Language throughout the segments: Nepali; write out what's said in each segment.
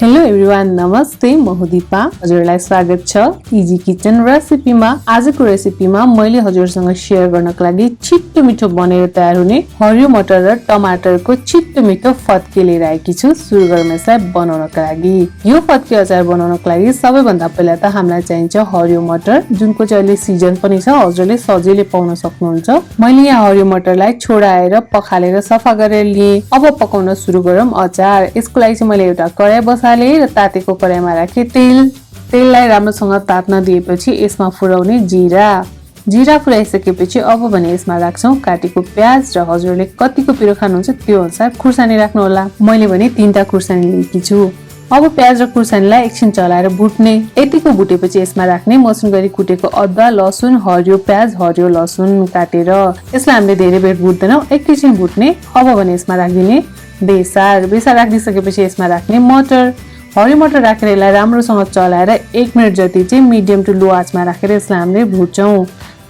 हेलो एभ्रिवान, नमस्ते। म हुँ दिपा। हजुरलाई स्वागत छ इजी किचन रेसिपीमा। आजको रेसिपीमा मैले हजुरसँग शेयर गर्नको लागि छिट्टो मिठो बनेर तयार हुने हरियो मटर र टमाटरको छिट्टो मिठो फत्के लिएर आएकी छु सुरु गरौँ यसलाई बनाउनको लागि। यो फत्के अचार बनाउनको लागि सबैभन्दा पहिला त हामीलाई चाहिन्छ हरियो मटर, जुनको चाहिँ अहिले सिजन पनि छ। हजुरले सजिलै पाउन सक्नुहुन्छ। मैले यहाँ हरियो मटरलाई छोडाएर पखालेर सफा गरेर लिए। अब पकाउन सुरु गरौँ अचार। यसको लागि चाहिँ मैले एउटा कराई बसाले र तातेको कराईमा राखे तेललाई राम्रोसँग तात्न दिएपछि यसमा फुराउने जीरा फुराइसकेपछि अब भने यसमा राख्छौं काटेको प्याज र हजुरले कतिको पिरो खानुहुन्छ त्यो अनुसार खुर्सानी राख्नु होला। मैले भने 3टा खुर्सानी लिएकी छु। अब प्याज र खुर्सानीलाई एकछिन चलाएर भुट्ने। यतिको भुटेपछि यसमा राख्ने मसिन गरी कुटेको अदुवा, लसुन, हरियो प्याज, हरियो लसुन काटेर। यसलाई हामीले धेरै बेर भुट्दैनौं, एकैछिन भुट्ने। अब भने यसमा राखिदिने बेसार राखिदिसकेपछि यसमा राख्ने मटर, हरियो मटर राखेर यसलाई राम्रोसँग चलाएर 1 मिनेट जति चाहिँ मिडियम टु लो आँचमा राखेर यसलाई हामीले भुट्छौं।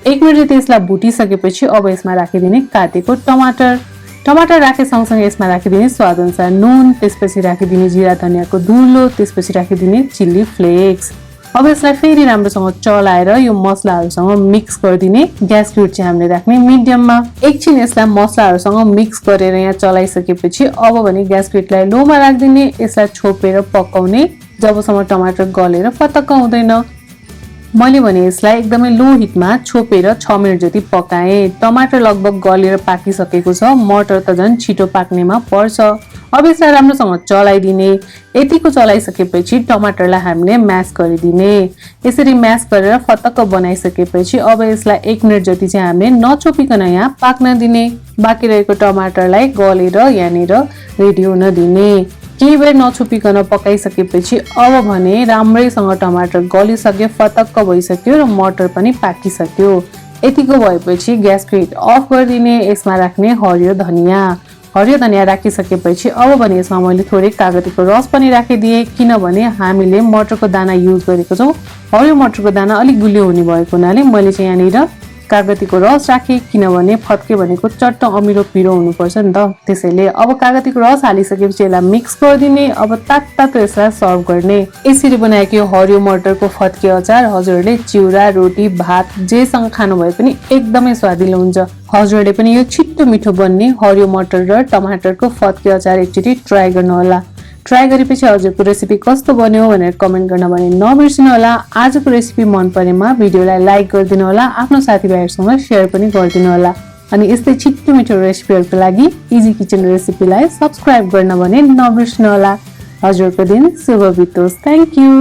1 मिनेट जति यसलाई भुटिसकेपछि अब यसमा राखिदिने काटेको टमाटर राखे सँगसँगै यसमा राखिदिने स्वाद अनुसार नुन, त्यसपछि राखिदिने जिरा धनियाको धुलो, त्यसपछि राखिदिने चिल्ली फ्लेक्स। अब यसलाई फेरि राम्रोसँग चलाएर यो मसलाहरुसँग मिक्स गरिदिने। ग्यासको हिट चाहिँ हामीले राख्ने मिडियममा। एकछिन यसलाई मसलाहरुसँग मिक्स गरेर यहाँ चलाइसकेपछि अब भने ग्यासको हिटलाई लोमा राखिदिने। यसलाई छोपेर पकाउने जबसम्म टमाटर गलेर फतक्क हुँदैन। मैले भने यसलाई एकदमै लो हिटमा छोपेर 6 मिनेट जति पकाए। टमाटर लगभग गलेर पाकिसकेको छ, मटर त झन् छिटो पाक्नेमा पर्छ। अब यसलाई राम्रोसँग चलाइदिने। यतिको चलाइसकेपछि टमाटरलाई हामीले म्यास गरिदिने। यसरी म्यास गरेर फतक्क बनाइसकेपछि अब यसलाई 1 मिनेट जति चाहिँ हामीले नछोपिकन यहाँ पाक्न दिने। बाँकी रहेको टमाटरलाई गलेर यहाँनिर रेडी हुन दिने। केही बेर नछोपिकन पकाइसकेपछि अब भने राम्रैसँग टमाटर गलिसक्यो, फतक्क भइसक्यो र मटर पनि पाकिसक्यो। यतिको भएपछि ग्यासको हिट अफ गरिदिने। यसमा राख्ने हरियो धनिया राखिसकेपछि अब भने यसमा मैले थोरै कागतीको रस पनि राखिदिए, किनभने हामीले मटरको दाना युज गरेको छौं। हरियो मटरको दाना अलिक गुलियो हुने भएको हुनाले मैले चाहिँ यहाँनिर कागतीको रस राखे, किनभने फत्के भनेको चट्ट अमिलो पिरो हुनुपर्छ नि त। त्यसैले अब कागतीको रस हालिसकेपछि यसलाई मिक्स गरिदिने। अब तातो यसलाई सर्भ गर्ने। यसरी बनाएको यो हरियो मटरको फत्के अचार हजुरहरूले चिउरा, रोटी, भात जेसँग खानु भए पनि एकदमै स्वादिलो हुन्छ। हजुरहरूले पनि यो छिट्टो मिठो बन्ने हरियो मटर र टमाटरको फत्के अचार एकचोटि ट्राई गर्नु होला। ट्राई गरेपछि हजुरको रेसिपी कस्तो बन्यो भनेर कमेन्ट गर्न भने नबिर्सिनु होला। आजको रेसिपी मन परेमा भिडियोलाई लाइक गरिदिनु होला, आफ्नो साथीभाइहरुसँग शेयर पनि गरिदिनु होला। अनि यस्तै छिट्टो मिठो रेसिपीहरुको लागि इजी किचन रेसिपीलाई सब्स्क्राइब गर्न भने नबिर्सिनु होला। हजुरको दिन शुभ बितोस्। Thank you.